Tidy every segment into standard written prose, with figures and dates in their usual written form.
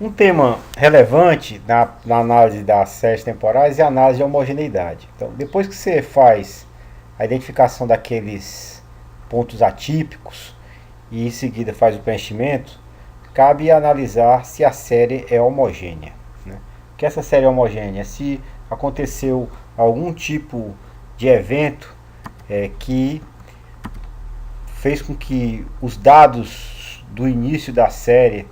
Um tema relevante na análise das séries temporais é a análise de homogeneidade. Então, depois que você faz a identificação daqueles pontos atípicos e em seguida faz o preenchimento, cabe analisar se a série é homogênea. Né? O que essa série é homogênea? Se aconteceu algum tipo de evento que fez com que os dados do início da série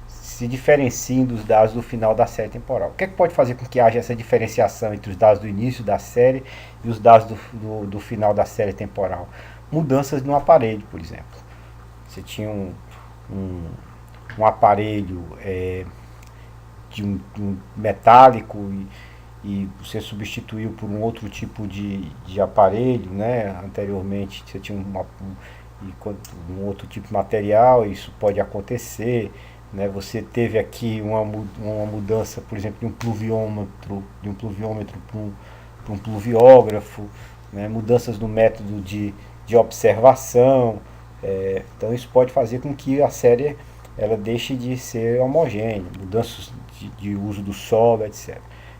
se diferenciem dos dados do final da série temporal. O que é que pode fazer com que haja essa diferenciação entre os dados do início da série e os dados do final da série temporal? Mudanças no aparelho, por exemplo. Você tinha um aparelho de um metálico e você substituiu por um outro tipo de aparelho, né? Anteriormente você tinha um outro tipo de material, isso pode acontecer. Né? Você teve aqui uma mudança, por exemplo, de um pluviômetro para um pluviógrafo, né? Mudanças no método de observação. Então isso pode fazer com que a série ela deixe de ser homogênea, mudanças de uso do solo, etc.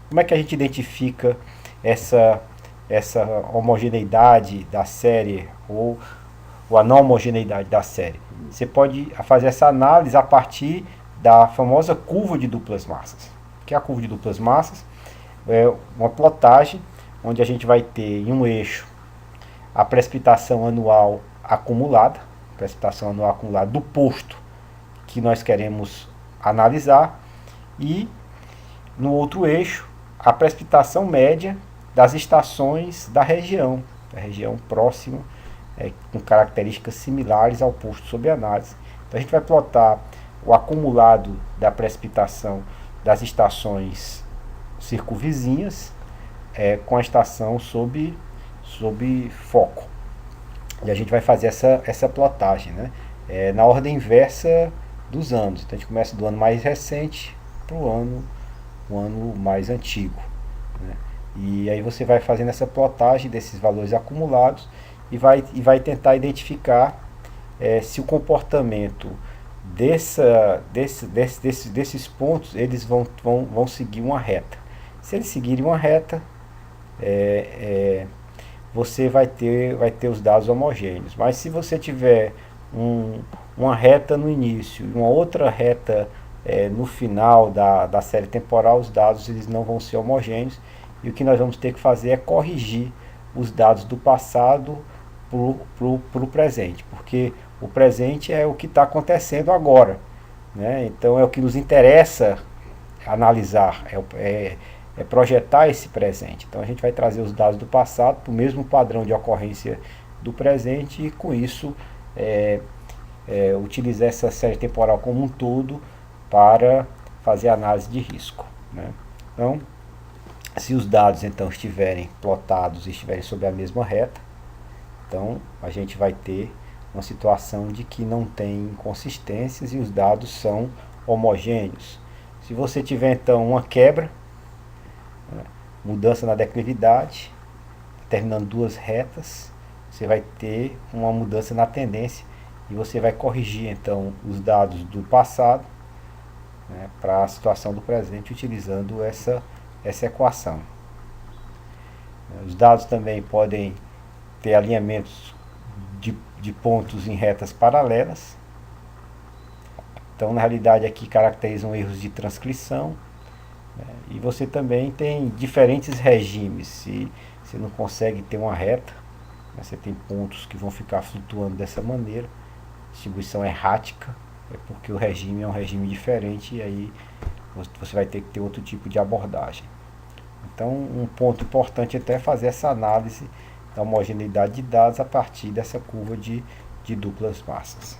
Como é que a gente identifica essa homogeneidade da série ou a não homogeneidade da série? Você pode fazer essa análise a partir da famosa curva de duplas massas. O que é a curva de duplas massas? É uma plotagem onde a gente vai ter em um eixo a precipitação anual acumulada do posto que nós queremos analisar, e no outro eixo a precipitação média das estações da região próxima, com características similares ao posto sob análise. Então a gente vai plotar o acumulado da precipitação das estações circunvizinhas com a estação sob foco. E a gente vai fazer essa plotagem, né? Na ordem inversa dos anos. Então a gente começa do ano mais recente para o ano mais antigo. Né? E aí você vai fazendo essa plotagem desses valores acumulados e vai tentar identificar se o comportamento desses pontos eles vão seguir uma reta. Se eles seguirem uma reta, você vai ter os dados homogêneos. Mas se você tiver uma reta no início e uma outra reta no final da série temporal, os dados eles não vão ser homogêneos, e o que nós vamos ter que fazer é corrigir os dados do passado para o presente, porque o presente é o que está acontecendo agora, né? Então é o que nos interessa analisar, é projetar esse presente. Então a gente vai trazer os dados do passado para o mesmo padrão de ocorrência do presente e com isso utilizar essa série temporal como um todo para fazer análise de risco. Né? Então, se os dados então estiverem plotados e estiverem sobre a mesma reta, então a gente vai ter uma situação de que não tem inconsistências e os dados são homogêneos. Se você tiver então uma quebra, né, mudança na declividade, terminando duas retas, você vai ter uma mudança na tendência e você vai corrigir então os dados do passado, né, para a situação do presente utilizando essa equação. Os dados também podem ter alinhamentos de pontos em retas paralelas. Então, na realidade, aqui caracterizam erros de transcrição. Né? E você também tem diferentes regimes. Se você não consegue ter uma reta, né? Você tem pontos que vão ficar flutuando dessa maneira. Distribuição errática, porque o regime é um regime diferente e aí você vai ter que ter outro tipo de abordagem. Então, um ponto importante até é fazer essa análise da homogeneidade de dados a partir dessa curva de duplas massas.